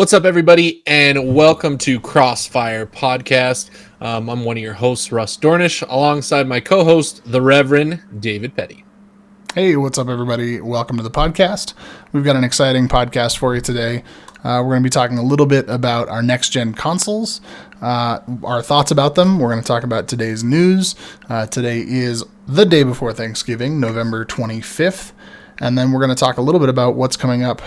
What's up, everybody, and welcome to Crossfire Podcast. I'm one of your hosts, Russ Dornish, alongside my co-host, the Reverend David Petty. Hey, what's up, everybody? Welcome to the podcast. We've got an exciting podcast for you today. We're going to be talking a little bit about our next-gen consoles, our thoughts about them. We're going to talk about today's news. Today is the day before Thanksgiving, November 25th. And then we're going to talk a little bit about what's coming up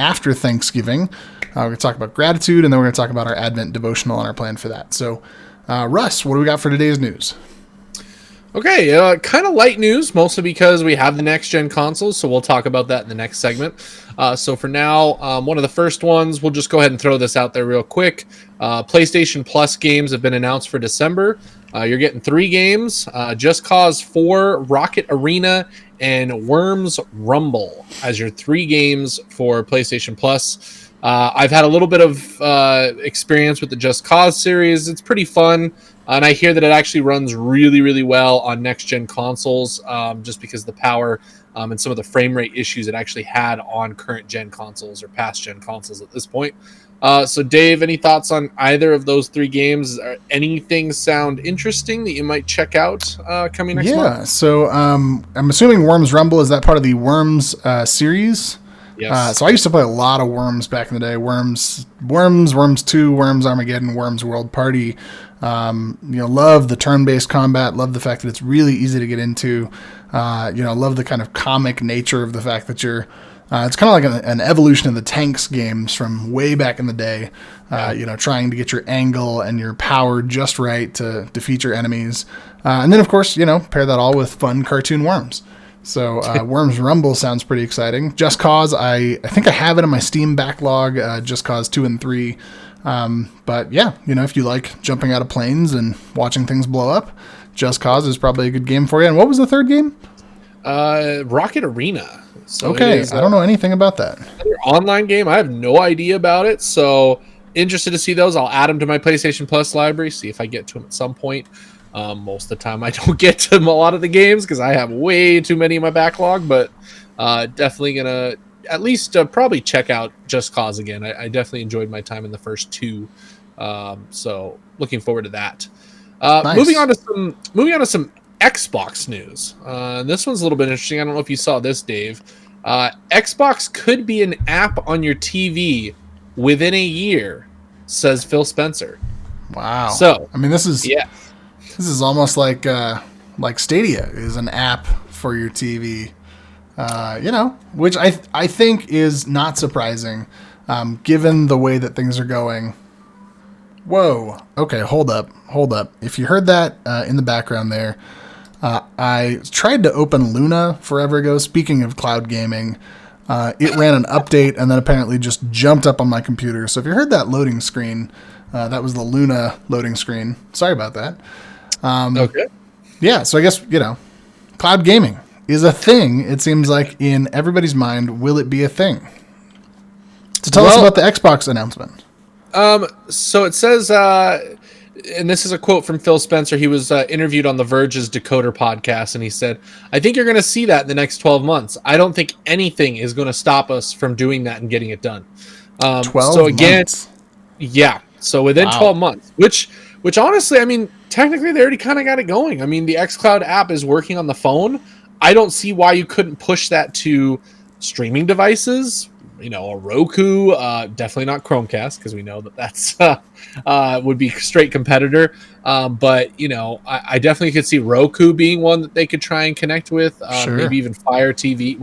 after Thanksgiving. We're going to talk about gratitude, and then we're going to talk about our Advent devotional and our plan for that. So, Russ, what do we got for today's news? Okay, kind of light news, mostly because we have the next-gen consoles, so we'll talk about that in the next segment. So for now, one of the first ones, we'll just go ahead and throw this out there real quick. PlayStation Plus games have been announced for December. You're getting 3 games, Just Cause 4, Rocket Arena, and Worms Rumble as your 3 games for PlayStation Plus. I've had a little bit of experience with the Just Cause series. It's pretty fun. And I hear that it actually runs really, really well on next-gen consoles, just because of the power and some of the frame rate issues it actually had on current-gen consoles or past-gen consoles at this point. So, Dave, any thoughts on either of those 3 games? Anything sound interesting that you might check out coming next month? Yeah, so I'm assuming Worms Rumble, is that part of the Worms series? Yes. So I used to play a lot of Worms back in the day. Worms 2, Worms Armageddon, Worms World Party. Love the turn-based combat. Love the fact that it's really easy to get into. Love the kind of comic nature of the fact that you're. It's kind of like an evolution of the tanks games from way back in the day. Trying to get your angle and your power just right to defeat your enemies, and then of course pair that all with fun cartoon worms. So Worms Rumble sounds pretty exciting. Just Cause, I think I have it in my Steam backlog, Just Cause 2 and 3. But yeah, if you like jumping out of planes and watching things blow up, Just Cause is probably a good game for you. And what was the third game? Rocket Arena. So okay, I don't know anything about that. Online game, I have no idea about it. So interested to see those. I'll add them to my PlayStation Plus library, see if I get to them at some point. Most of the time I don't get to a lot of the games because I have way too many in my backlog, but definitely gonna at least probably check out Just Cause again. I definitely enjoyed my time in the first 2, so looking forward to that. Nice. Moving on to some Xbox news. This one's a little bit interesting. I don't know if you saw this, Dave. Xbox could be an app on your TV within a year, says Phil Spencer. Wow. So I mean, this is almost like Stadia is an app for your TV, which I think is not surprising, given the way that things are going. Whoa. Okay, hold up. If you heard that in the background there, I tried to open Luna forever ago. Speaking of cloud gaming, it ran an update and then apparently just jumped up on my computer. So if you heard that loading screen, that was the Luna loading screen. Sorry about that. Okay. Yeah, so I guess, cloud gaming is a thing, it seems like, in everybody's mind. Will it be a thing? So tell us about the Xbox announcement. So it says, and this is a quote from Phil Spencer. He was interviewed on The Verge's Decoder podcast, and he said, "I think you're going to see that in the next 12 months. I don't think anything is going to stop us from doing that and getting it done." 12 months? Yeah. So within 12 months, which honestly, I mean, technically they already kind of got it going. I mean, the xCloud app is working on the phone. I don't see why you couldn't push that to streaming devices, a Roku, definitely not Chromecast, because we know that's would be a straight competitor. But I definitely could see Roku being one that they could try and connect with. Sure. Maybe even Fire TV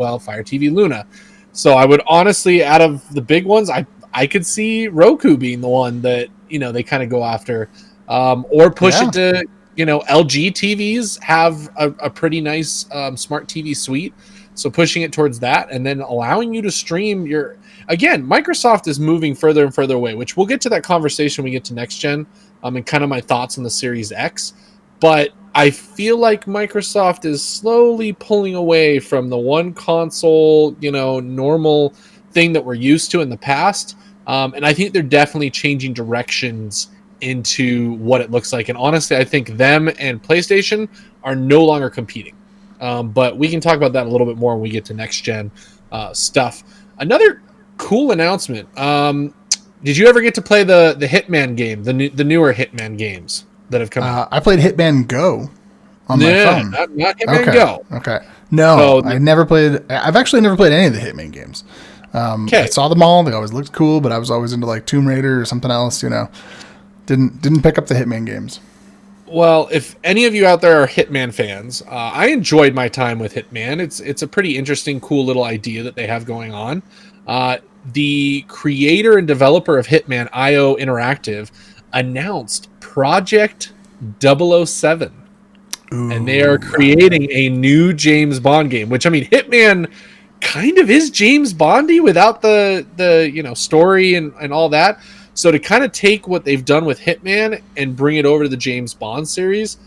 Luna. So I would honestly, out of the big ones, I could see Roku being the one that they kind of go after, or push it to LG TVs have a pretty nice smart TV suite. So pushing it towards that and then allowing you to stream Microsoft is moving further and further away, which we'll get to that conversation when we get to next gen, and kind of my thoughts on the Series X. But I feel like Microsoft is slowly pulling away from the one console, normal thing that we're used to in the past. And I think they're definitely changing directions into what it looks like. And honestly, I think them and PlayStation are no longer competing. But we can talk about that a little bit more when we get to next gen stuff. Another cool announcement. Did you ever get to play the Hitman game, the newer Hitman games that have come out? I played Hitman Go on my phone. Not Hitman Okay. Go. Okay. No, So, I never played. I've actually never played any of the Hitman games. I okay. saw them all. They always looked cool, but I was always into like Tomb Raider or something else. Didn't pick up the Hitman games. Well, if any of you out there are Hitman fans, I enjoyed my time with Hitman. It's a pretty interesting, cool little idea that they have going on. The creator and developer of Hitman, IO Interactive, announced Project 007. Ooh. And they are creating a new James Bond game, which, I mean, Hitman kind of is James Bondy without the story and all that. So to kind of take what they've done with Hitman and bring it over to the James Bond series,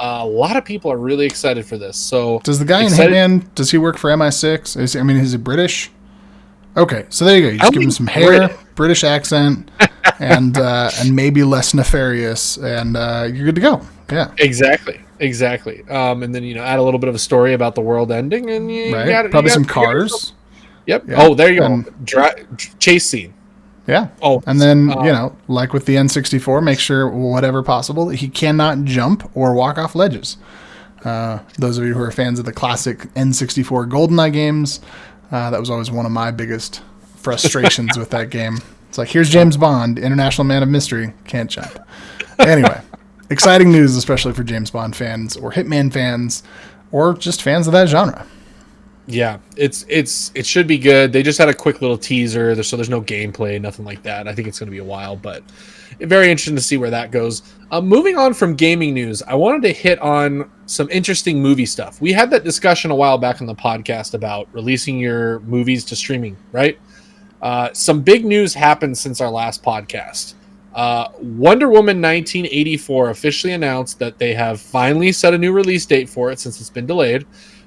a lot of people are really excited for this. So does the guy in Hitman, does he work for MI6? Is he British? Okay, so there you go. You just give him some hair, British accent, and maybe less nefarious, and you're good to go. Yeah, exactly. And then add a little bit of a story about the world ending, and you got probably some cars. Yep. Yeah. Oh, there you go. Chase scene. Yeah. Oh, and then like with the N64, make sure whatever possible he cannot jump or walk off ledges. Those of you who are fans of the classic N64 GoldenEye games. That was always one of my biggest frustrations with that game. It's like, here's James Bond, international man of mystery, can't jump. Anyway, exciting news, especially for James Bond fans or Hitman fans or just fans of that genre. Yeah, it should be good. They just had a quick little teaser, so there's no gameplay, nothing like that. I think it's going to be a while, but very interesting to see where that goes. Moving on from gaming news, I wanted to hit on some interesting movie stuff. We had that discussion a while back on the podcast about releasing your movies to streaming, right? Some big news happened since our last podcast. Wonder Woman 1984 officially announced that they have finally set a new release date for it, since it's been delayed,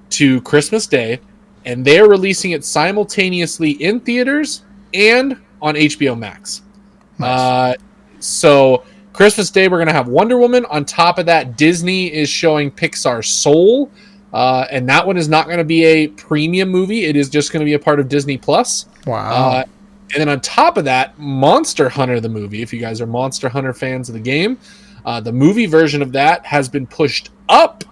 to Christmas Day, and they're releasing it simultaneously in theaters and on HBO Max. Nice. So Christmas Day, we're going to have Wonder Woman. On top of that, Disney is showing Pixar's Soul, and that one is not going to be a premium movie. It is just going to be a part of Disney Plus. Wow. And then on top of that, Monster Hunter, the movie, if you guys are Monster Hunter fans of the game, the movie version of that has been pushed up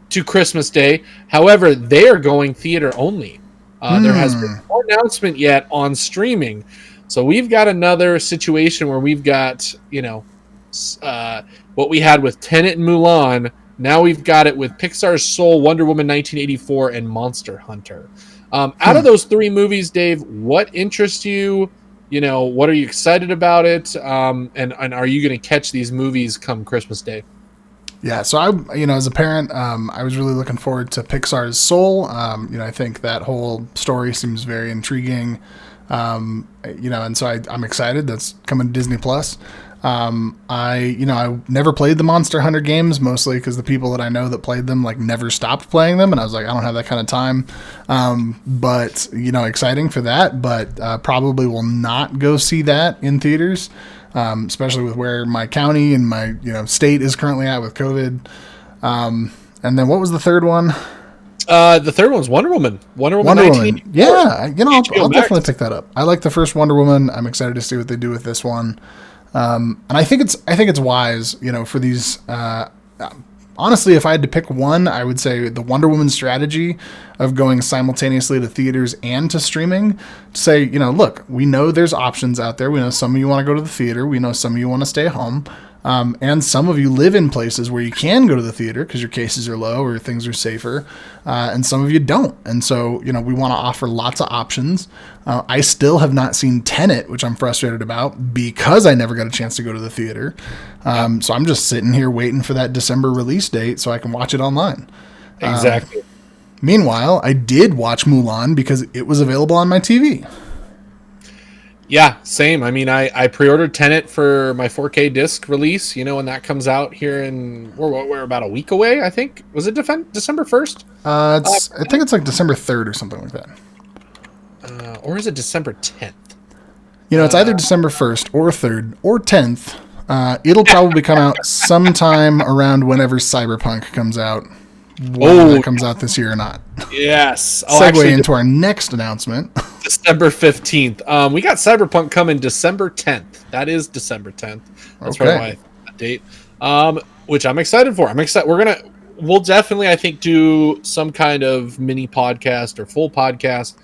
to Christmas Day. However, they are going theater only. There has been no announcement yet on streaming. So we've got another situation where we've got, what we had with Tenet and Mulan. Now we've got it with Pixar's Soul, Wonder Woman 1984, and Monster Hunter. Out of those three movies, Dave, what interests you? What are you excited about it? And are you going to catch these movies come Christmas Day? Yeah, so as a parent, I was really looking forward to Pixar's Soul. I think that whole story seems very intriguing. And so I'm excited. That's coming to Disney Plus. I never played the Monster Hunter games, mostly because the people that I know that played them never stopped playing them, and I was like, I don't have that kind of time. But exciting for that. But probably will not go see that in theaters. Especially with where my county and my state is currently at with COVID. And then what was the third one? The third one's Wonder Woman. Wonder Woman. Yeah, I'll definitely pick that up. I like the first Wonder Woman. I'm excited to see what they do with this one. And I think it's wise, for these. Honestly, if I had to pick one, I would say the Wonder Woman strategy of going simultaneously to theaters and to streaming. To say, look, we know there's options out there. We know some of you want to go to the theater. We know some of you want to stay home. And some of you live in places where you can go to the theater because your cases are low or things are safer. And some of you don't. And so, we want to offer lots of options. I still have not seen Tenet, which I'm frustrated about because I never got a chance to go to the theater. So I'm just sitting here waiting for that December release date so I can watch it online. Exactly. Meanwhile, I did watch Mulan because it was available on my TV. Yeah, same. I mean, I pre-ordered Tenet for my 4K disc release, when that comes out here we're about a week away, I think. Was it December 1st? I think it's December 3rd or something like that. Or is it December 10th? It's either December 1st or 3rd or 10th. It'll probably come out sometime around whenever Cyberpunk comes out. whether that comes out this year or not. Yes. Segue into our next announcement. December 15th. We got Cyberpunk coming December 10th. That is December 10th. That's right, that date. Which I'm excited for. I'm excited. We'll definitely, I think, do some kind of mini podcast or full podcast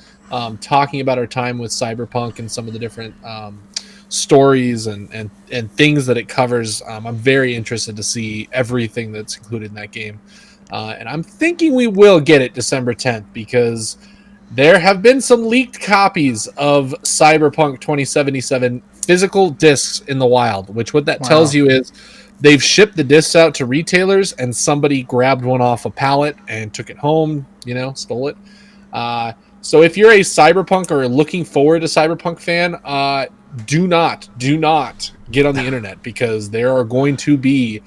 talking about our time with Cyberpunk and some of the different stories and things that it covers. I'm very interested to see everything that's included in that game. And I'm thinking we will get it December 10th because there have been some leaked copies of Cyberpunk 2077 physical discs in the wild, which what that tells you is they've shipped the discs out to retailers and somebody grabbed one off a pallet and took it home, stole it. So if you're a Cyberpunk or looking forward to Cyberpunk fan, do not get on the internet because there are going to be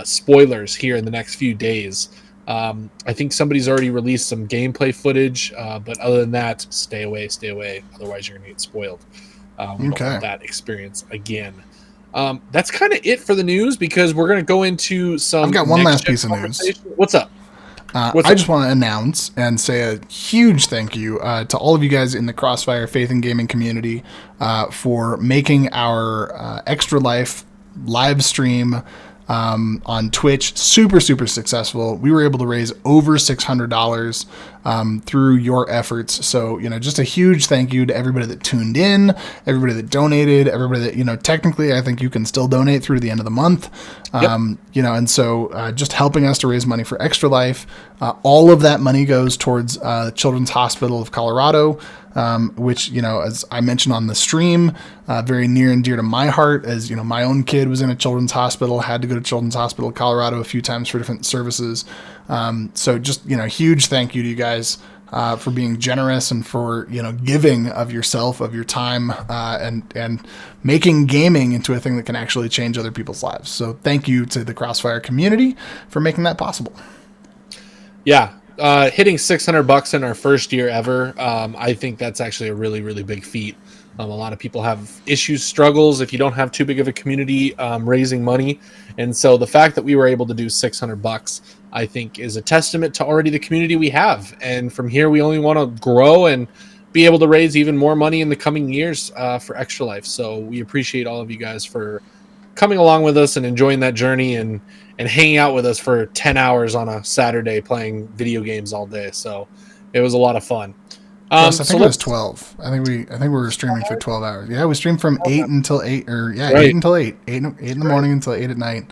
spoilers here in the next few days. I think somebody's already released some gameplay footage, but other than that, stay away. Otherwise, you're going to get spoiled. We don't want that experience again. That's kind of it for the news because we're going to go into some. I've got one last piece of news. What's up? I just want to announce and say a huge thank you to all of you guys in the Crossfire Faith and Gaming community for making our Extra Life live stream on Twitch super successful. We were able to raise over $600 through your efforts. So, just a huge thank you to everybody that tuned in, everybody that donated, everybody that, technically I think you can still donate through the end of the month. And so just helping us to raise money for Extra Life. All of that money goes towards Children's Hospital of Colorado, which, as I mentioned on the stream, very near and dear to my heart, as, my own kid was in a children's hospital, had to go to Children's Hospital of Colorado a few times for different services. So just, huge thank you to you guys for being generous and for, giving of yourself, of your time, and making gaming into a thing that can actually change other people's lives. So thank you to the Crossfire community for making that possible. Yeah. Hitting $600 in our first year ever. I think that's actually a really, really big feat. A lot of people have issues, struggles if you don't have too big of a community raising money. And so the fact that we were able to do $600, I think, is a testament to already the community we have. And from here, we only want to grow and be able to raise even more money in the coming years for Extra Life. So we appreciate all of you guys for coming along with us and enjoying that journey and hanging out with us for 10 hours on a Saturday playing video games all day. So it was a lot of fun. Yes, I think it was 12. I think we were streaming for 12 hours. Yeah, we streamed from 8 until 8, or yeah, right. 8 until 8. 8 in the morning until 8 at night.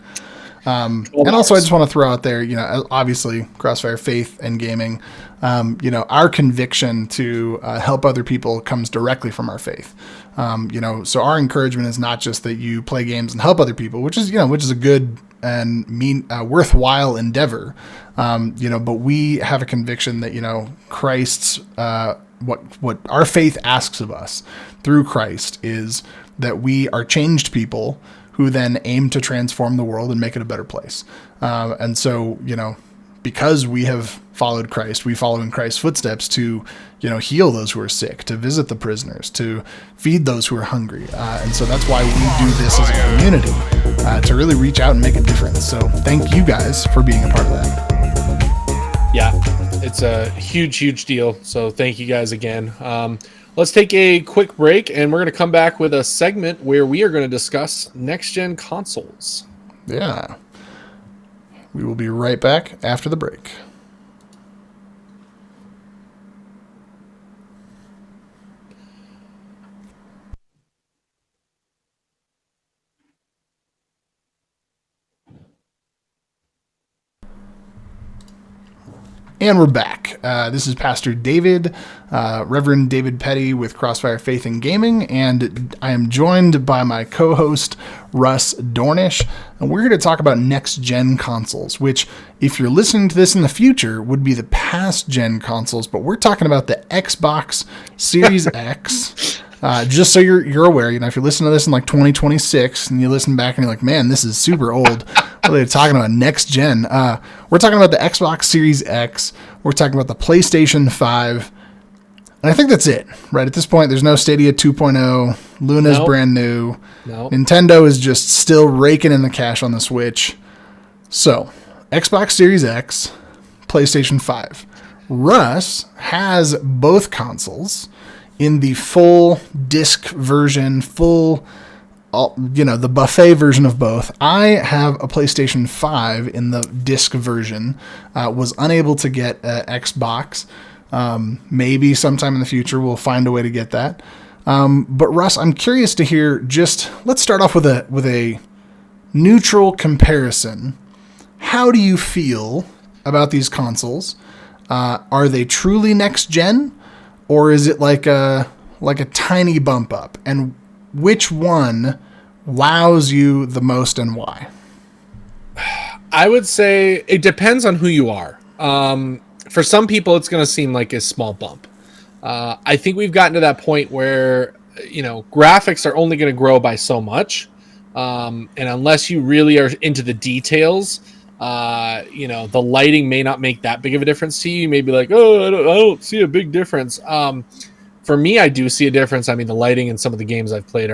And also, I just want to throw out there, obviously, Crossfire Faith and Gaming, our conviction to help other people comes directly from our faith. So our encouragement is not just that you play games and help other people, which is a good and worthwhile endeavor. But we have a conviction that, Christ's, what our faith asks of us through Christ is that we are changed people who then aim to transform the world and make it a better place. And so, because we have followed Christ, we follow in Christ's footsteps to, heal those who are sick, to visit the prisoners, to feed those who are hungry. And so that's why we do this as a community, to really reach out and make a difference. So thank you guys for being a part of that. Yeah, it's a huge deal. So thank you guys again. Let's take a quick break, and we're going to come back with a segment where we are going to discuss next-gen consoles. Yeah. We will be right back after the break. And we're back. This is Pastor David, Reverend David Petty with Crossfire Faith and Gaming, and I am joined by my co-host, Russ Dornish, and we're here to talk about next-gen consoles, which, if you're listening to this in the future, would be the past-gen consoles, but we're talking about the Xbox Series X. Just so you're aware, if you're listening to this in like 2026 and you listen back and you're like, man, this is super old. What are they talking about? Next gen. We're talking about the Xbox Series X. We're talking about the PlayStation 5. And I think that's it, right? At this point, there's no Stadia 2.0. Luna's brand new. Nintendo is just still raking in the cash on the Switch. So, Xbox Series X, PlayStation 5. Russ has both consoles in the full disc version, the buffet version of both. I have a PlayStation 5 in the disc version. Was unable to get an Xbox. Maybe sometime in the future we'll find a way to get that. But Russ, I'm curious to hear. Let's start off with a neutral comparison. How do you feel about these consoles? Are they truly next gen, or is it like a tiny bump up? And which one wows you the most and why? I would say it depends on who you are. For some people, it's going to seem like a small bump. I think we've gotten to that point where, graphics are only going to grow by so much. And unless you really are into the details, the lighting may not make that big of a difference to you. You may be like, oh, I don't see a big difference. For me, I do see a difference. I mean, the lighting in some of the games I've played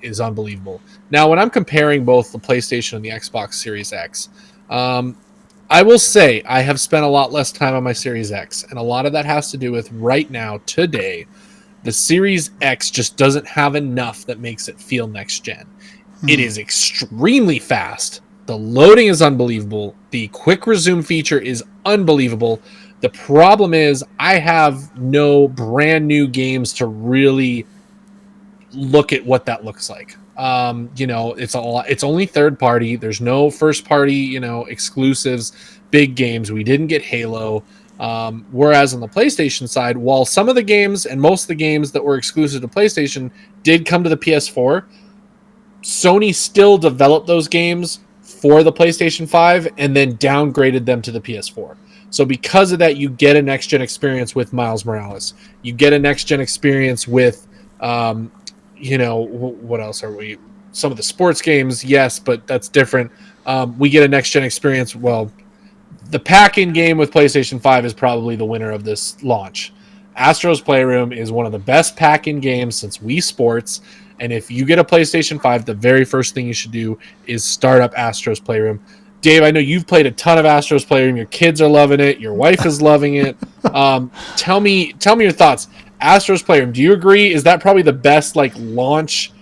is unbelievable. Now, when I'm comparing both the PlayStation and the Xbox Series X, I will say I have spent a lot less time on my Series X, and a lot of that has to do with right now, today, the Series X just doesn't have enough that makes it feel next gen. It is extremely fast. The loading is unbelievable. The quick resume feature is unbelievable. The problem is I have no brand new games to really look at what that looks like. It's only third party. There's no first party, exclusives, big games. We didn't get Halo. Whereas on the PlayStation side, while some of the games and most of the games that were exclusive to PlayStation did come to the PS4, Sony still developed those games for the PlayStation 5 and then downgraded them to the PS4. So because of that, you get a next-gen experience with Miles Morales. You get a next-gen experience with, what else are we? Some of the sports games, yes, but that's different. We get a next-gen experience. Well, the pack-in game with PlayStation 5 is probably the winner of this launch. Astro's Playroom is one of the best pack-in games since Wii Sports. And if you get a PlayStation 5, the very first thing you should do is start up Astro's Playroom. Dave, I know you've played a ton of Astro's Playroom. Your kids are loving it. Your wife is loving it. Tell me your thoughts. Astro's Playroom, do you agree? Is that probably the best launch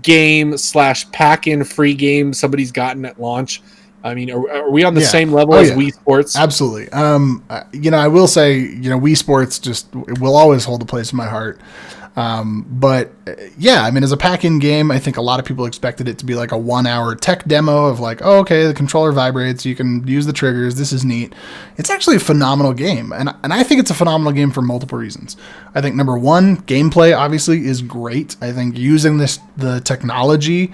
game / pack-in free game somebody's gotten at launch? I mean, are we on the same level as Wii Sports? Absolutely. I will say, Wii Sports just will always hold a place in my heart. As a pack-in game, I think a lot of people expected it to be like a 1-hour tech demo of the controller vibrates, you can use the triggers, this is neat. It's actually a phenomenal game, and I think it's a phenomenal game for multiple reasons. I think number one, gameplay obviously is great. I think using the technology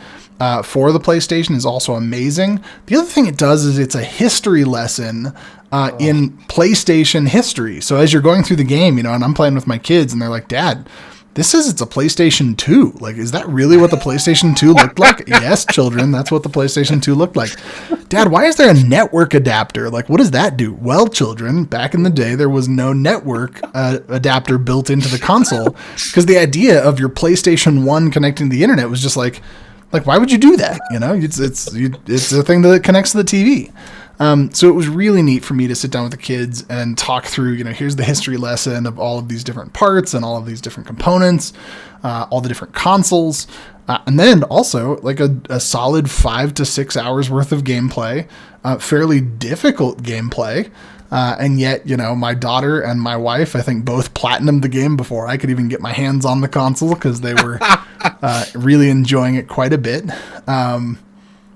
for the PlayStation is also amazing. The other thing it does is it's a history lesson in PlayStation history. So as you're going through the game, and I'm playing with my kids, and they're like, Dad, this says it's a PlayStation 2. Is that really what the PlayStation 2 looked like? Yes, children, that's what the PlayStation 2 looked like. Dad, why is there a network adapter? What does that do? Well, children, back in the day, there was no network adapter built into the console because the idea of your PlayStation 1 connecting to the internet was just why would you do that? It's a thing that connects to the TV. So it was really neat for me to sit down with the kids and talk through, here's the history lesson of all of these different parts and all of these different components, all the different consoles, and then also a solid 5 to 6 hours worth of gameplay, fairly difficult gameplay. And yet, my daughter and my wife, I think both platinumed the game before I could even get my hands on the console because they were really enjoying it quite a bit.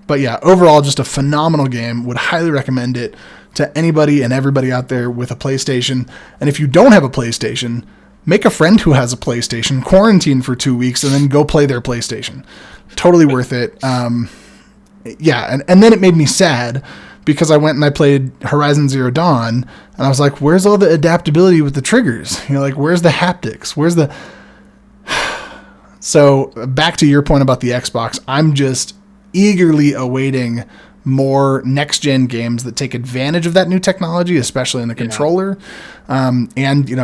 But yeah, overall, just a phenomenal game. Would highly recommend it to anybody and everybody out there with a PlayStation. And if you don't have a PlayStation, make a friend who has a PlayStation, quarantine for 2 weeks, and then go play their PlayStation. Totally worth it. And then it made me sad because I went and I played Horizon Zero Dawn, and I was like, where's all the adaptability with the triggers? Where's the haptics? Where's the... So back to your point about the Xbox, I'm just eagerly awaiting more next-gen games that take advantage of that new technology, especially in the controller, and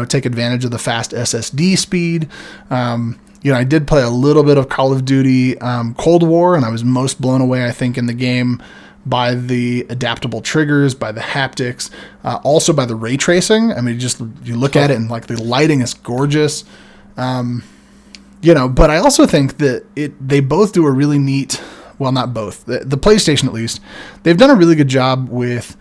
take advantage of the fast SSD speed. I did play a little bit of Call of Duty Cold War, and I was most blown away, I think, in the game by the adaptable triggers, by the haptics, also by the ray tracing. I mean, you look at it and like the lighting is gorgeous. But I also think that they both do a really neat, well, not both, the PlayStation at least, they've done a really good job with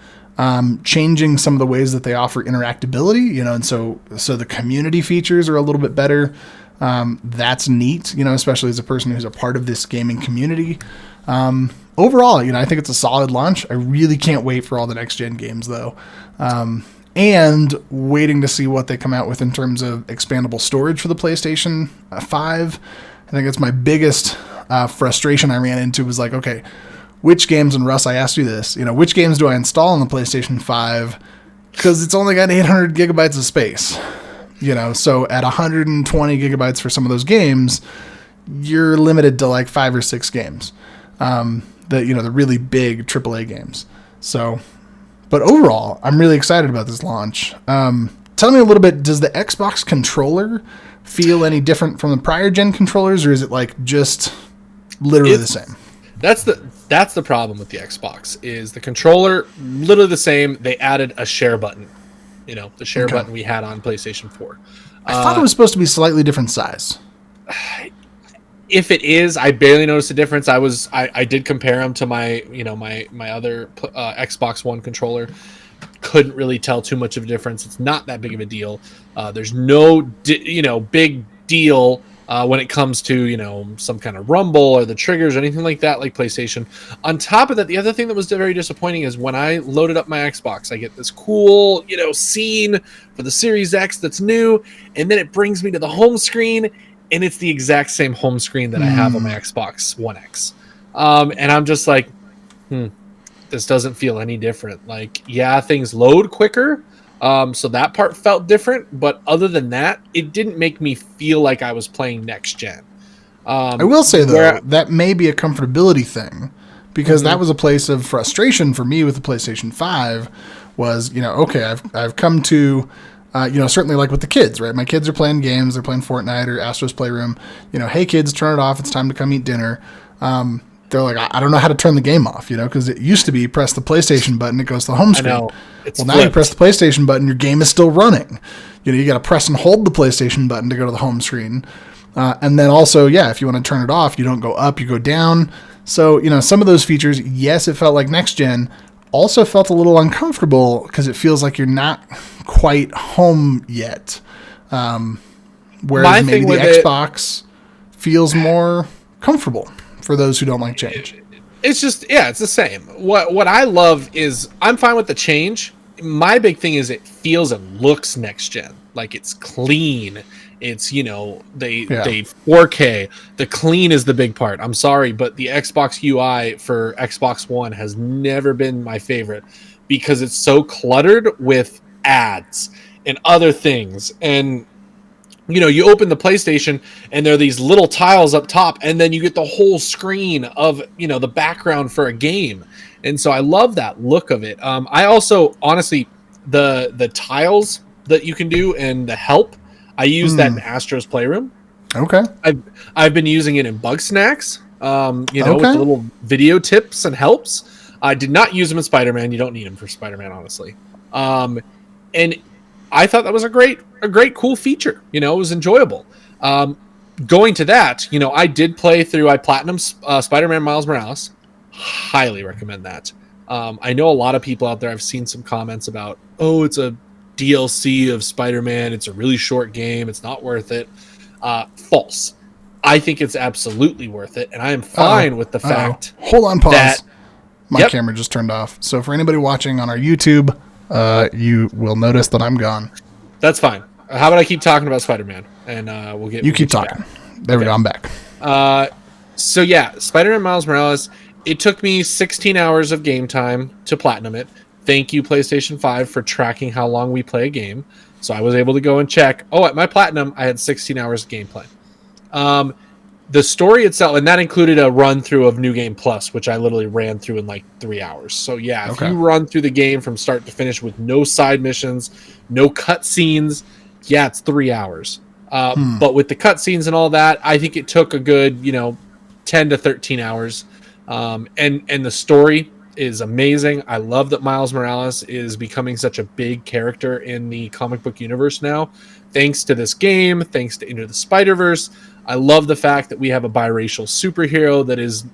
changing some of the ways that they offer interactability, and so the community features are a little bit better. That's neat, especially as a person who's a part of this gaming community. Overall, I think it's a solid launch. I really can't wait for all the next gen games though. And waiting to see what they come out with in terms of expandable storage for the PlayStation 5. I think it's my biggest frustration I ran into was like, okay, which games, and Russ, I asked you this, which games do I install on the PlayStation 5? Because it's only got 800 gigabytes of space. So at 120 gigabytes for some of those games, you're limited to like 5 or 6 games. The really big AAA games. So, but overall, I'm really excited about this launch. Tell me a little bit, does the Xbox controller feel any different from the prior gen controllers, or is it like just literally the same? That's the problem with the Xbox, is the controller literally the same. They added a share button, the share button we had on PlayStation 4. I thought it was supposed to be slightly different size. If it is, I barely noticed a difference. I did compare them to my other Xbox One controller. Couldn't really tell too much of a difference. It's not that big of a deal. There's no big deal when it comes to some kind of rumble or the triggers or anything like that, like PlayStation. On top of that, the other thing that was very disappointing is when I loaded up my Xbox, I get this cool scene for the Series X that's new, and then it brings me to the home screen. And it's the exact same home screen that I have on my Xbox One X. And I'm just like, this doesn't feel any different. Like, yeah, things load quicker. So that part felt different. But other than that, it didn't make me feel like I was playing next gen. I will say, though, that may be a comfortability thing. Because that was a place of frustration for me with the PlayStation 5 was, okay, I've come to... certainly like with the kids, right? My kids are playing games. They're playing Fortnite or Astro's Playroom. Hey, kids, turn it off. It's time to come eat dinner. They're like, I don't know how to turn the game off, because it used to be press the PlayStation button, it goes to the home screen. Well, now you press the PlayStation button, your game is still running. You got to press and hold the PlayStation button to go to the home screen. And then also, if you want to turn it off, you don't go up, you go down. So, some of those features, yes, it felt like next gen. Also felt a little uncomfortable because it feels like you're not quite home yet. Whereas maybe the Xbox feels more comfortable for those who don't like change. It's just, it's the same. What I love is I'm fine with the change. My big thing is it feels and looks next gen. Like it's clean. It's, they 4K. The clean is the big part. I'm sorry, but the Xbox UI for Xbox One has never been my favorite because it's so cluttered with ads and other things. And, you open the PlayStation and there are these little tiles up top, and then you get the whole screen of, the background for a game. And so I love that look of it. I also, honestly, the tiles that you can do and the help, I use that in Astro's Playroom. Okay. I've been using it in Bug Snacks, with the little video tips and helps. I did not use them in Spider-Man. You don't need them for Spider-Man, honestly. And I thought that was a great, cool feature. It was enjoyable. Going to that, I did play through, I Platinum Spider-Man Miles Morales. Highly recommend that. I know a lot of people out there, I've seen some comments about, it's a DLC of Spider-Man, it's a really short game, it's not worth it. False. I think it's absolutely worth it, and I am fine with the fact. Hold on, pause. My camera just turned off. So for anybody watching on our YouTube, you will notice that I'm gone. That's fine. How about I keep talking about Spider-Man, and we'll get. You keep talking. Back. There we go. I'm back. So yeah, Spider-Man Miles Morales. It took me 16 hours of game time to platinum it. Thank you, PlayStation 5, for tracking how long we play a game. So I was able to go and check. Oh, at my platinum, I had 16 hours of gameplay. The story itself, and that included a run through of New Game Plus, which I literally ran through in like 3 hours. So yeah, if you run through the game from start to finish with no side missions, no cutscenes, yeah, it's 3 hours. But with the cutscenes and all that, I think it took a good, 10 to 13 hours. And the story, is amazing. I love that Miles Morales is becoming such a big character in the comic book universe now, thanks to this game, thanks to Into the Spider-Verse. I love the fact that we have a biracial superhero that is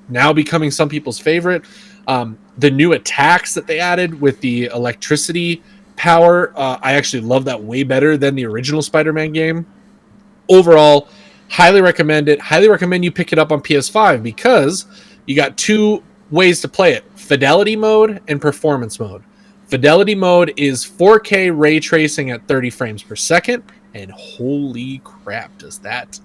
now becoming some people's favorite. The new attacks that they added with the electricity power, I actually love that way better than the original Spider-Man game. Overall, highly recommend it. Highly recommend you pick it up on PS5 because you got two ways to play it: fidelity mode and performance mode. Fidelity mode is 4K ray tracing at 30 frames per second, and holy crap, does that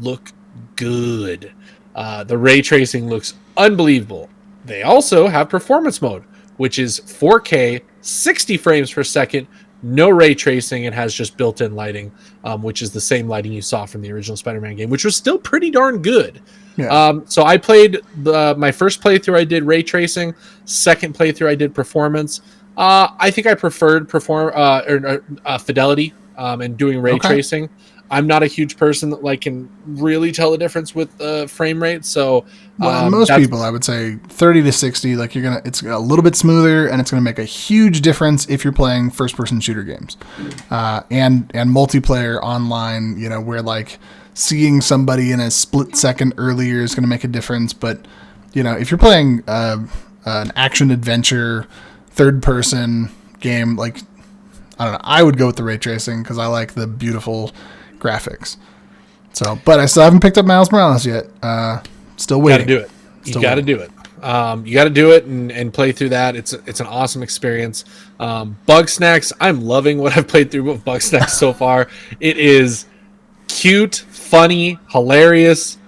look good. The ray tracing looks unbelievable. They also have performance mode, which is 4K 60 frames per second, no ray tracing. It has just built-in lighting, which is the same lighting you saw from the original Spider-Man game, which was still pretty darn good. Yeah. So I played my first playthrough, I did ray tracing. Second playthrough, I did performance. I think I preferred fidelity and doing ray tracing. I'm not a huge person that can really tell the difference with frame rate. So most people, I would say 30 to 60, it's a little bit smoother, and it's going to make a huge difference if you're playing first person shooter games, and multiplayer online, where seeing somebody in a split second earlier is going to make a difference. But, if you're playing an action adventure, third person game, I don't know, I would go with the ray tracing because I like the beautiful graphics. So, but I still haven't picked up Miles Morales yet. Still waiting. You got to do it. You got to do it and play through that. It's an awesome experience. Bug Snacks, I'm loving what I've played through with Bug Snacks so far. It is cute, funny, hilarious,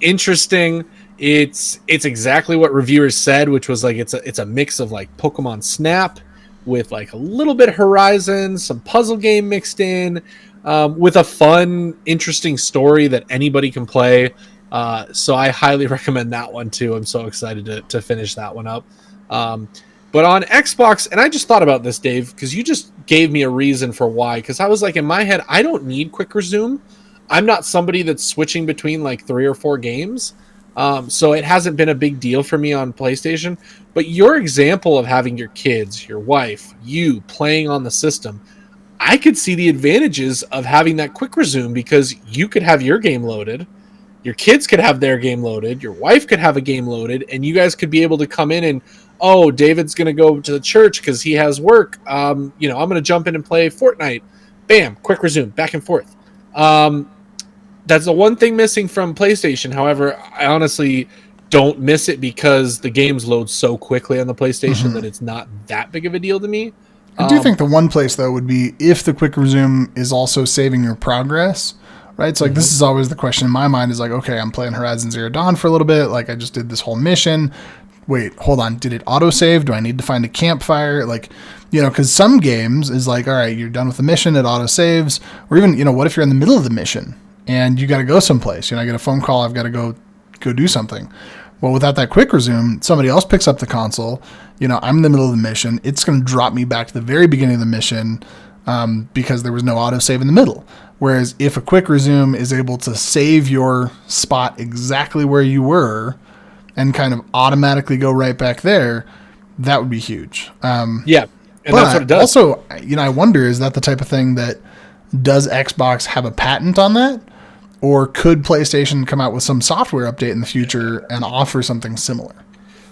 interesting. It's exactly what reviewers said, which was it's a mix of Pokemon Snap with a little bit of Horizon, some puzzle game mixed in, with a fun, interesting story that anybody can play. So I highly recommend that one too. I'm so excited to finish that one up. But on Xbox, and I just thought about this, Dave, because you just gave me a reason for why. Because I was in my head, I don't need quick resume. I'm not somebody that's switching between 3 or 4 games. So it hasn't been a big deal for me on PlayStation. But your example of having your kids, your wife, you playing on the system, I could see the advantages of having that quick resume, because you could have your game loaded, your kids could have their game loaded, your wife could have a game loaded, and you guys could be able to come in and, oh, David's going to go to the church because he has work. I'm going to jump in and play Fortnite. Bam, quick resume, back and forth. That's the one thing missing from PlayStation. However, I honestly don't miss it because the games load so quickly on the PlayStation that it's not that big of a deal to me. I do think the one place, though, would be if the quick resume is also saving your progress, right? So, this is always the question in my mind is okay, I'm playing Horizon Zero Dawn for a little bit. I just did this whole mission. Wait, hold on. Did it autosave? Do I need to find a campfire? Because some games is all right, you're done with the mission, it autosaves. Or even, what if you're in the middle of the mission and you got to go someplace? I get a phone call, I've got to go do something. Well, without that quick resume, somebody else picks up the console. I'm in the middle of the mission. It's going to drop me back to the very beginning of the mission because there was no autosave in the middle. Whereas if a quick resume is able to save your spot exactly where you were and kind of automatically go right back there, that would be huge. Yeah, and that's what it does. Also, I wonder, is that the type of thing that does Xbox have a patent on that? Or could PlayStation come out with some software update in the future and offer something similar?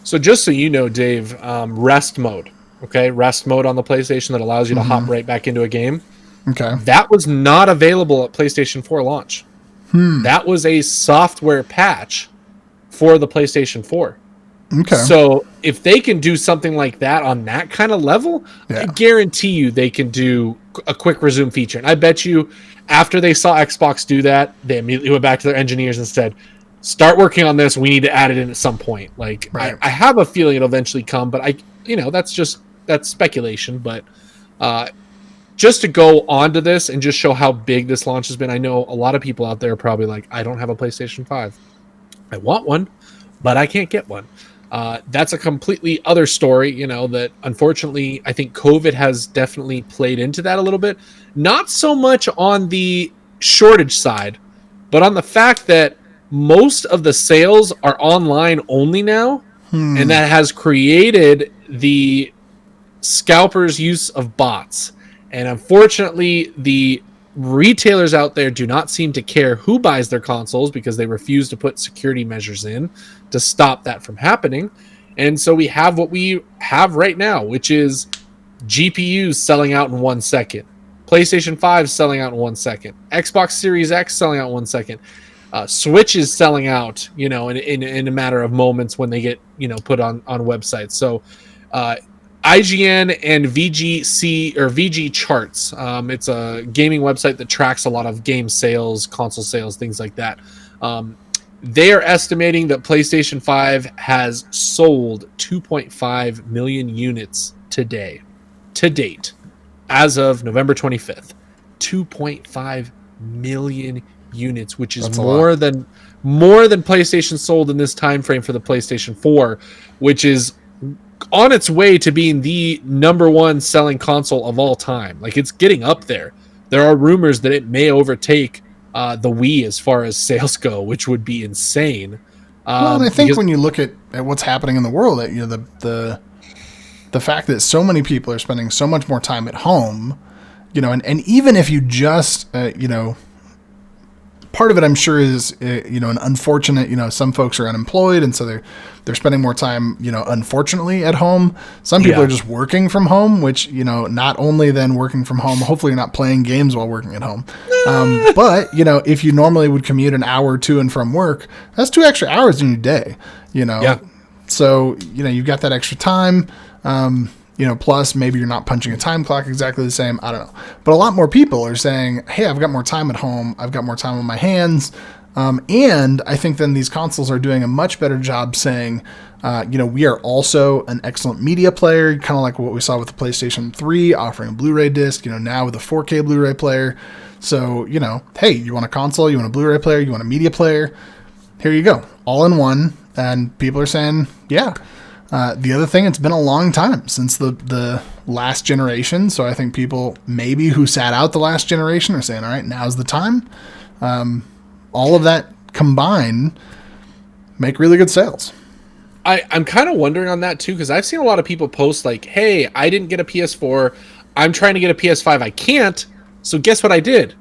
So just so you know, Dave, rest mode, okay? Rest mode on the PlayStation that allows you to hop right back into a game. Okay. That was not available at PlayStation 4 launch. That was a software patch for the PlayStation 4. Okay. So if they can do something like that on that kind of level, I guarantee you they can do a quick resume feature. And I bet you after they saw Xbox do that, they immediately went back to their engineers and said, start working on this. We need to add it in at some point. I have a feeling it'll eventually come, but that's speculation. But just to go on to this and just show how big this launch has been, I know a lot of people out there are probably I don't have a PlayStation 5. I want one, but I can't get one. That's a completely other story, that unfortunately I think COVID has definitely played into that a little bit. Not so much on the shortage side, but on the fact that most of the sales are online only now. And that has created the scalpers' use of bots. And unfortunately, the retailers out there do not seem to care who buys their consoles because they refuse to put security measures in to stop that from happening. And so we have what we have right now, which is GPUs selling out in 1 second, PlayStation 5 selling out in 1 second, Xbox Series X selling out in 1 second, Switch is selling out, in a matter of moments when they get, put on websites. So IGN and VGC or VG Charts. It's a gaming website that tracks a lot of game sales, console sales, things like that. They are estimating that PlayStation 5 has sold 2.5 million units to date, as of November 25th. 2.5 million units, which is more than PlayStation sold in this time frame for the PlayStation 4, which is on its way to being the number one selling console of all time. Like, it's getting up there. There are rumors that it may overtake the Wii as far as sales go, which would be insane. Well, and I think when you look at what's happening in the world, the fact that so many people are spending so much more time at home, and even if you just, part of it I'm sure is, an unfortunate, some folks are unemployed and so they're spending more time, unfortunately at home. Some people are just working from home, which, not only then working from home, hopefully you're not playing games while working at home. But, if you normally would commute an hour to and from work, that's 2 extra hours in your day, Yeah. So, you've got that extra time. Plus maybe you're not punching a time clock exactly the same. I don't know. But a lot more people are saying, hey, I've got more time at home. I've got more time on my hands. And I think then these consoles are doing a much better job saying, we are also an excellent media player, kind of like what we saw with the PlayStation 3 offering a Blu-ray disc, now with a 4K Blu-ray player. So, hey, you want a console, you want a Blu-ray player, you want a media player, here you go, all in one. And people are saying, yeah. The other thing, it's been a long time since the last generation, so I think people maybe who sat out the last generation are saying, all right, now's the time. All of that combined make really good sales. I'm kind of wondering on that too, because I've seen a lot of people post like, hey, I didn't get a PS4. I'm trying to get a PS5. I can't. So guess what I did?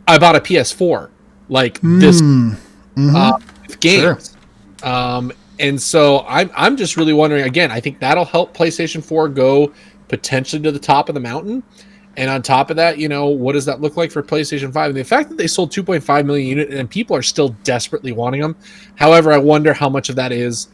I bought a PS4. Like this with games. Sure. And so I'm just really wondering, again, I think that'll help PlayStation 4 go potentially to the top of the mountain. And on top of that, what does that look like for PlayStation 5? And the fact that they sold 2.5 million units and people are still desperately wanting them. However, I wonder how much of that is,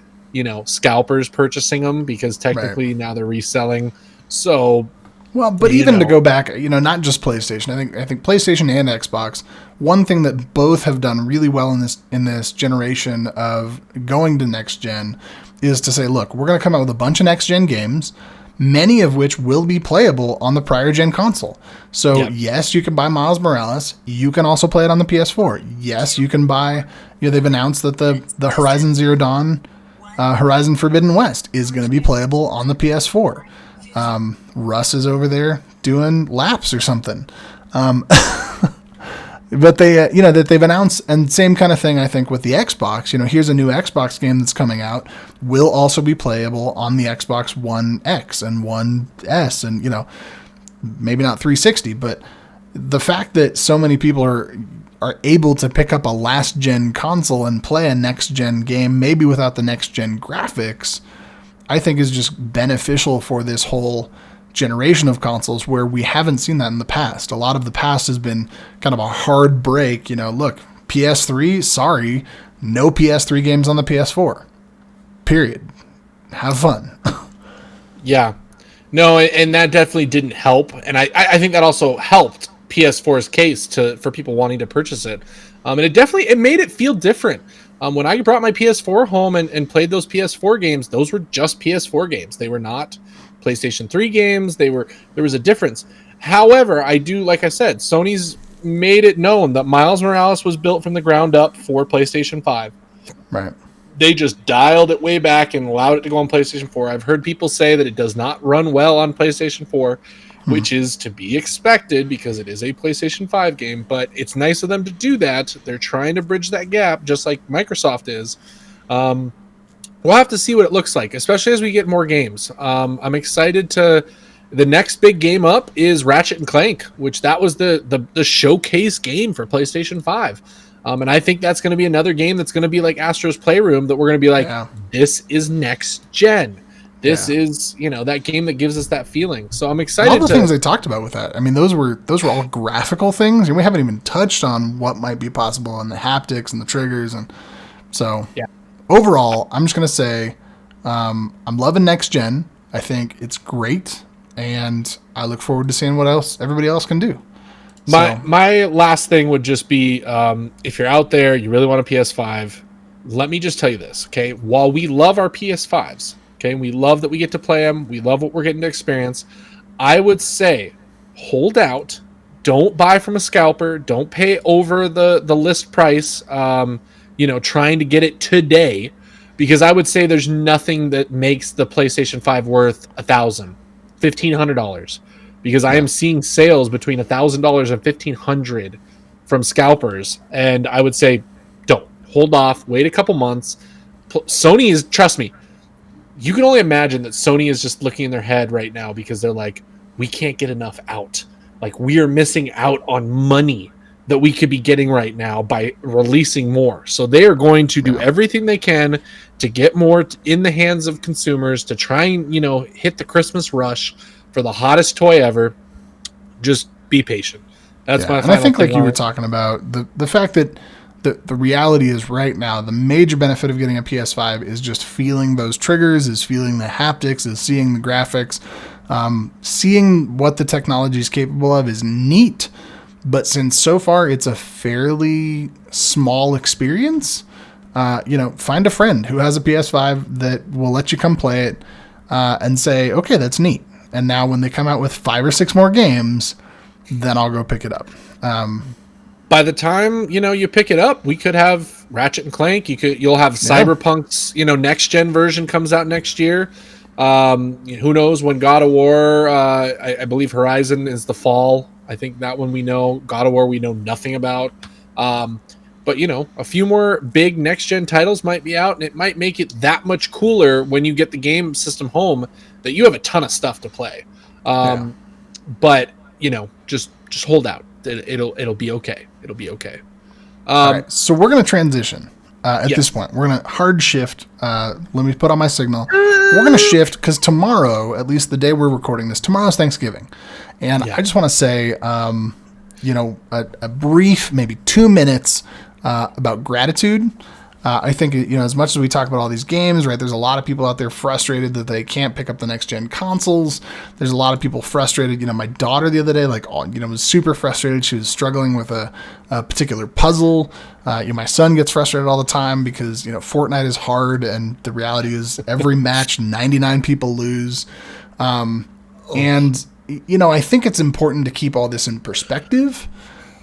scalpers purchasing them, because technically now they're reselling. So, well, but even to go back, not just PlayStation. I think PlayStation and Xbox, one thing that both have done really well in this generation of going to next gen is to say, look, we're going to come out with a bunch of next gen games, many of which will be playable on the prior gen console. So yes, you can buy Miles Morales. You can also play it on the PS4. Yes, you can buy, they've announced that the Horizon Zero Dawn, Horizon Forbidden West is going to be playable on the PS4. Russ is over there doing laps or something. But they, that they've announced, and same kind of thing, I think, with the Xbox. Here's a new Xbox game that's coming out, will also be playable on the Xbox One X and One S, and, maybe not 360, but the fact that so many people are able to pick up a last-gen console and play a next-gen game, maybe without the next-gen graphics, I think is just beneficial for this whole generation of consoles, where we haven't seen that in the past. A lot of the past has been kind of a hard break. Look, PS3, sorry, no PS3 games on the PS4. Period. Have fun. Yeah. No, and that definitely didn't help. And I think that also helped PS4's case for people wanting to purchase it. And it made it feel different. When I brought my PS4 home and played those PS4 games, those were just PS4 games. They were not PlayStation 3 games. There was a difference. However, I do, like I said, Sony's made it known that Miles Morales was built from the ground up for PlayStation 5. Right. They just dialed it way back and allowed it to go on PlayStation 4. I've heard people say that it does not run well on PlayStation 4, which is to be expected because it is a PlayStation 5 game, but it's nice of them to do that. They're trying to bridge that gap, just like Microsoft is. we'll have to see what it looks like, especially as we get more games. I'm excited to. The next big game up is Ratchet and Clank, which that was the showcase game for PlayStation 5. And I think that's going to be another game that's going to be like Astro's Playroom, that we're going to be like, this is next gen. This is, that game that gives us that feeling. So I'm excited. All the things they talked about with that. I mean, those were all graphical things, and we haven't even touched on what might be possible and the haptics and the triggers. And so overall, I'm just going to say I'm loving next gen. I think it's great, and I look forward to seeing what else everybody else can do. My last thing would just be, if you're out there, you really want a PS5, let me just tell you this, okay? While we love our PS5s, okay, we love that we get to play them, we love what we're getting to experience, I would say hold out, don't buy from a scalper, don't pay over the list price, trying to get it today, because I would say there's nothing that makes the PlayStation 5 worth $1,000, $1,500. Because I am seeing sales between $1,000 and $1,500 from scalpers, and I would say, don't hold off. Wait a couple months. Sony is, trust me, you can only imagine that Sony is just looking in their head right now because they're like, we can't get enough out. Like, we are missing out on money that we could be getting right now by releasing more. So they are going to do everything they can to get more in the hands of consumers to try and hit the Christmas rush for the hottest toy ever. Just be patient. That's my final. And I think, like you were talking about, the fact that the reality is right now, the major benefit of getting a PS5 is just feeling those triggers, is feeling the haptics, is seeing the graphics, seeing what the technology is capable of is neat. But since so far it's a fairly small experience, find a friend who has a PS5 that will let you come play it, and say, okay, that's neat. And now when they come out with 5 or 6 more games, then I'll go pick it up. By the time, you pick it up, we could have Ratchet and Clank. You'll have Cyberpunk's, next gen version comes out next year. Who knows when God of War, I believe Horizon is the fall. I think that one we know. God of War we know nothing about. But, a few more big next gen titles might be out, and it might make it that much cooler when you get the game system home that you have a ton of stuff to play. But, just hold out. It'll be okay. It'll be okay. All right, so we're going to transition at this point. We're going to hard shift. Let me put on my signal. We're going to shift because tomorrow, at least the day we're recording this, tomorrow's Thanksgiving. And I just want to say, a brief, maybe 2 minutes about gratitude. I think, as much as we talk about all these games, right, there's a lot of people out there frustrated that they can't pick up the next gen consoles. There's a lot of people frustrated. My daughter the other day, was super frustrated. She was struggling with a particular puzzle. My son gets frustrated all the time because, Fortnite is hard, and the reality is every match, 99 people lose. And, I think it's important to keep all this in perspective.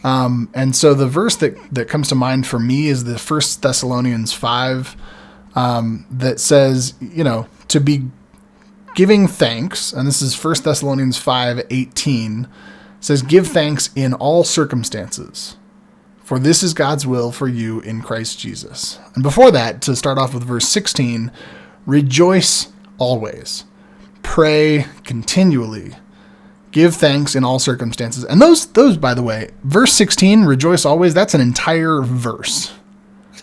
And so the verse that comes to mind for me is the 1 Thessalonians 5, that says, to be giving thanks. And this is 1 Thessalonians 5:18, says, give thanks in all circumstances, for this is God's will for you in Christ Jesus. And before that, to start off with verse 16, rejoice always, pray continually, give thanks in all circumstances. And those, by the way, verse 16, rejoice always, that's an entire verse.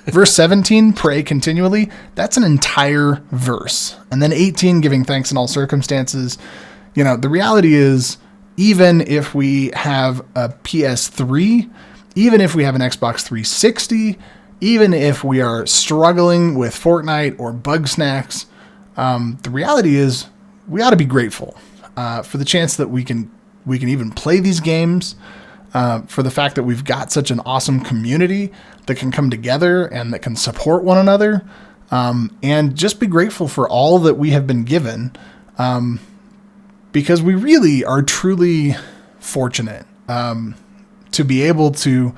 Verse 17, pray continually, that's an entire verse. And then 18, giving thanks in all circumstances. The reality is, even if we have a PS3, even if we have an Xbox 360, even if we are struggling with Fortnite or Bug Snacks, the reality is we ought to be grateful for the chance that we can even play these games, for the fact that we've got such an awesome community that can come together and that can support one another, and just be grateful for all that we have been given, because we really are truly fortunate to be able to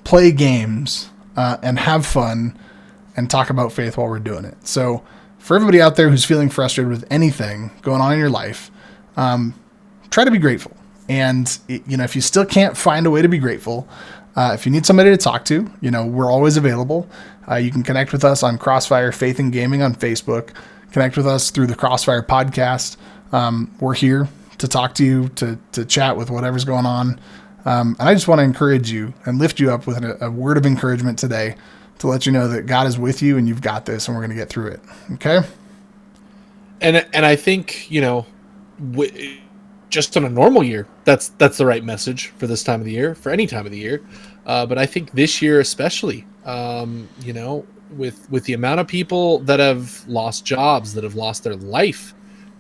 play games and have fun and talk about faith while we're doing it. So for everybody out there who's feeling frustrated with anything going on in your life, try to be grateful. And, if you still can't find a way to be grateful, if you need somebody to talk to, we're always available. You can connect with us on Crossfire Faith and Gaming on Facebook. Connect with us through the Crossfire podcast. We're here to talk to you, to chat with whatever's going on. And I just want to encourage you and lift you up with a word of encouragement today to let you know that God is with you and you've got this and we're going to get through it. Okay? And I think, just on a normal year, that's the right message for this time of the year, for any time of the year. But I think this year especially, with the amount of people that have lost jobs, that have lost their life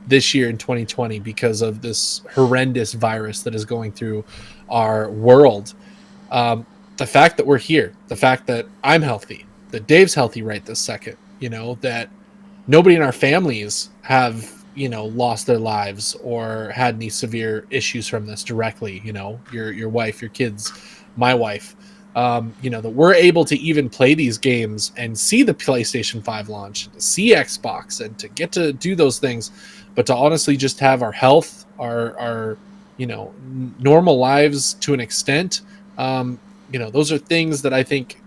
this year in 2020 because of this horrendous virus that is going through our world. The fact that we're here, the fact that I'm healthy, that Dave's healthy right this second, that nobody in our families have, lost their lives or had any severe issues from this directly, your wife, your kids, my wife, that we're able to even play these games and see the PlayStation 5 launch, to see Xbox and to get to do those things, but to honestly just have our health, our normal lives to an extent. Those are things that I think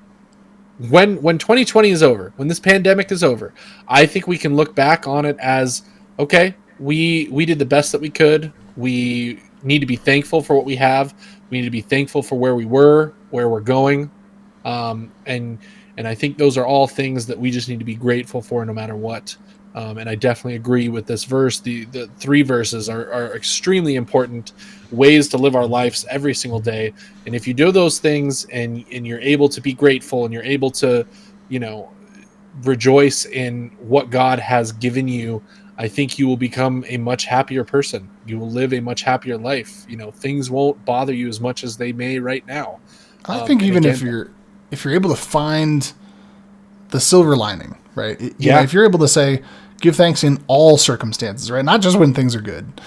when 2020 is over, when this pandemic is over, I think we can look back on it as, okay, we did the best that we could. We need to be thankful for what we have. We need to be thankful for where we were, where we're going. And I think those are all things that we just need to be grateful for no matter what. And I definitely agree with this verse. The three verses are extremely important ways to live our lives every single day. And if you do those things and you're able to be grateful and you're able to, rejoice in what God has given you, I think you will become a much happier person. You will live a much happier life. Things won't bother you as much as they may right now. I think even if you're able to find the silver lining, right? If you're able to say, give thanks in all circumstances, right? Not just when things are good.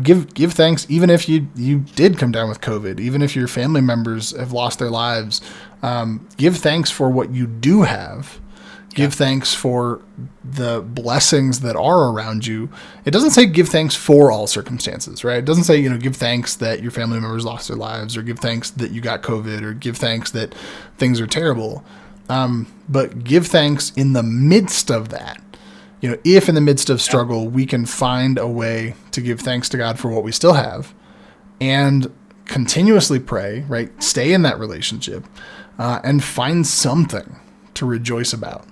Give thanks even if you did come down with COVID, even if your family members have lost their lives. Give thanks for what you do have. Give thanks for the blessings that are around you. It doesn't say give thanks for all circumstances, right? It doesn't say, give thanks that your family members lost their lives, or give thanks that you got COVID, or give thanks that things are terrible. But give thanks in the midst of that. If in the midst of struggle, we can find a way to give thanks to God for what we still have and continuously pray, right? Stay in that relationship and find something to rejoice about.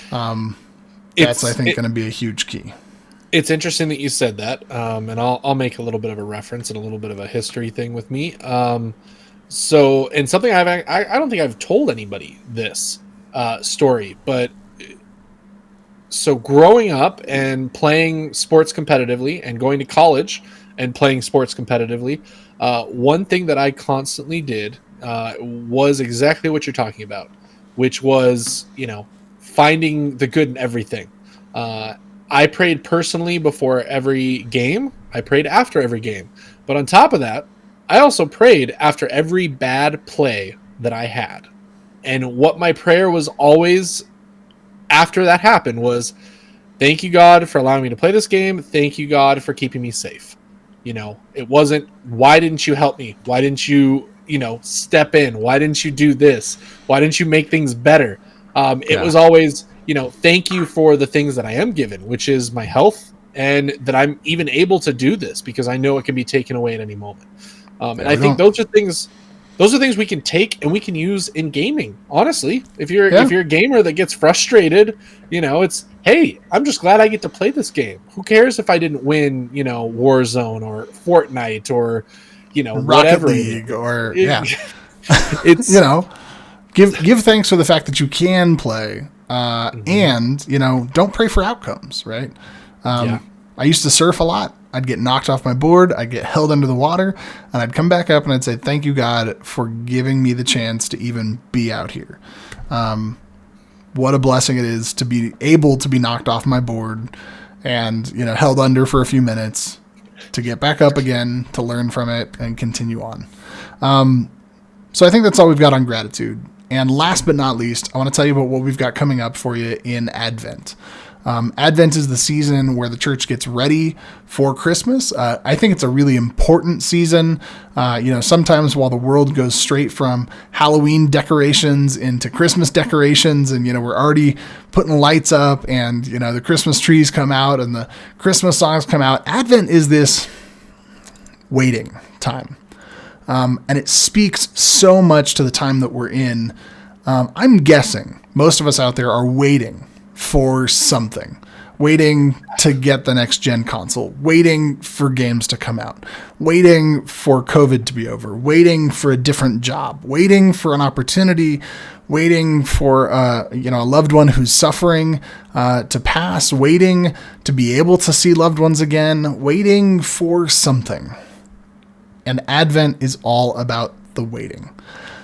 That's, I think, going to be a huge key. It's interesting that you said that. And I'll make a little bit of a reference and a little bit of a history thing with me. And something I don't think I've told anybody this story, but so growing up and playing sports competitively and going to college and playing sports competitively, one thing that I constantly did was exactly what you're talking about, which was, finding the good in everything. I prayed personally before every game. I prayed after every game. But on top of that, I also prayed after every bad play that I had. And what my prayer was always after that happened was, thank you, God, for allowing me to play this game. Thank you, God, for keeping me safe. It wasn't, why didn't you help me? Why didn't you, step in? Why didn't you do this? Why didn't you make things better? It was always, thank you for the things that I am given, which is my health, and that I'm even able to do this because I know it can be taken away at any moment. And I think those are things we can take and we can use in gaming. Honestly, if you're a gamer that gets frustrated, it's, hey, I'm just glad I get to play this game. Who cares if I didn't win, Warzone or Fortnite or, Rocket whatever. League or it's give thanks for the fact that you can play, and don't pray for outcomes, right? I used to surf a lot. I'd get knocked off my board, I'd get held under the water, and I'd come back up and I'd say, thank you, God, for giving me the chance to even be out here. What a blessing it is to be able to be knocked off my board and held under for a few minutes, to get back up again, to learn from it and continue on. So I think that's all we've got on gratitude. And last but not least, I want to tell you about what we've got coming up for you in Advent. Advent is the season where the church gets ready for Christmas. I think it's a really important season. Sometimes while the world goes straight from Halloween decorations into Christmas decorations, and, we're already putting lights up, and, the Christmas trees come out and the Christmas songs come out, Advent is this waiting time. And it speaks so much to the time that we're in. I'm guessing most of us out there are waiting for something, waiting to get the next gen console, waiting for games to come out, waiting for COVID to be over, waiting for a different job, waiting for an opportunity, waiting for a loved one who's suffering to pass, waiting to be able to see loved ones again, waiting for something. And Advent is all about the waiting.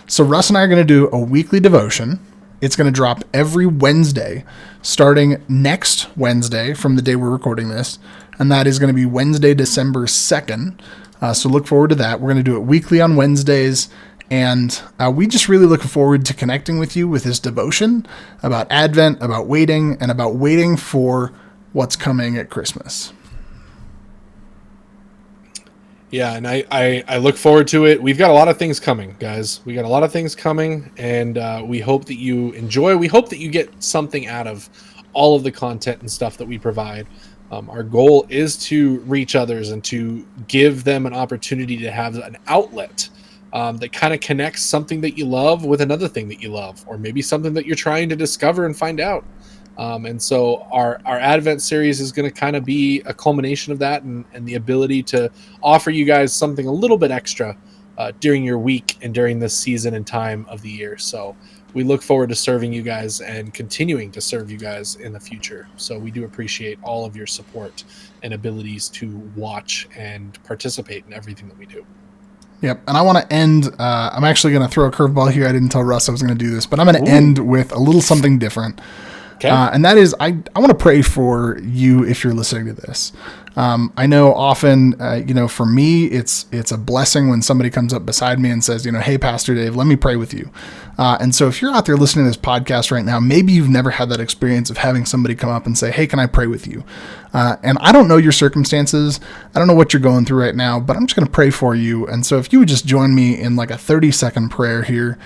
So Russ and I are going to do a weekly devotion. It's going to drop every Wednesday, starting next Wednesday from the day we're recording this. And that is going to be Wednesday, December 2nd. So look forward to that. We're going to do it weekly on Wednesdays. And we just really look forward to connecting with you with this devotion about Advent, about waiting, and about waiting for what's coming at Christmas. Yeah, and I look forward to it. We've got a lot of things coming, guys. We got a lot of things coming, and we hope that you enjoy. We hope that you get something out of all of the content and stuff that we provide. Our goal is to reach others and to give them an opportunity to have an outlet that kind of connects something that you love with another thing that you love, or maybe something that you're trying to discover and find out. And so our Advent series is going to kind of be a culmination of that, and the ability to offer you guys something a little bit extra during your week and during this season and time of the year. So we look forward to serving you guys and continuing to serve you guys in the future. So we do appreciate all of your support and abilities to watch and participate in everything that we do. Yep. And I want to end, I'm actually going to throw a curveball here. I didn't tell Russ I was going to do this, but I'm going to end with a little something different. Okay. And that is, I want to pray for you if you're listening to this. I know often, for me, it's a blessing when somebody comes up beside me and says, hey, Pastor Dave, let me pray with you. And so if you're out there listening to this podcast right now, maybe you've never had that experience of having somebody come up and say, hey, can I pray with you? And I don't know your circumstances. I don't know what you're going through right now, but I'm just going to pray for you. And so if you would just join me in like a 30-second prayer here,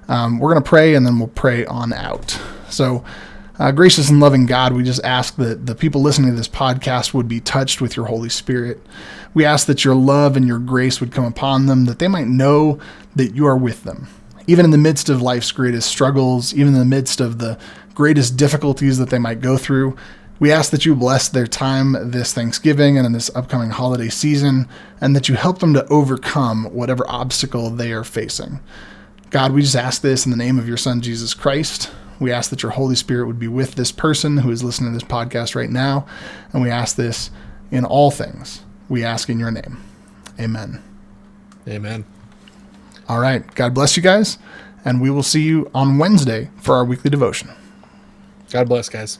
we're going to pray and then we'll pray on out. So gracious and loving God, we just ask that the people listening to this podcast would be touched with your Holy Spirit. We ask that your love and your grace would come upon them, that they might know that you are with them. Even in the midst of life's greatest struggles, even in the midst of the greatest difficulties that they might go through, we ask that you bless their time this Thanksgiving and in this upcoming holiday season, and that you help them to overcome whatever obstacle they are facing. God, we just ask this in the name of your Son, Jesus Christ. We ask that your Holy Spirit would be with this person who is listening to this podcast right now. And we ask this in all things. We ask in your name. Amen. Amen. All right. God bless you guys. And we will see you on Wednesday for our weekly devotion. God bless, guys.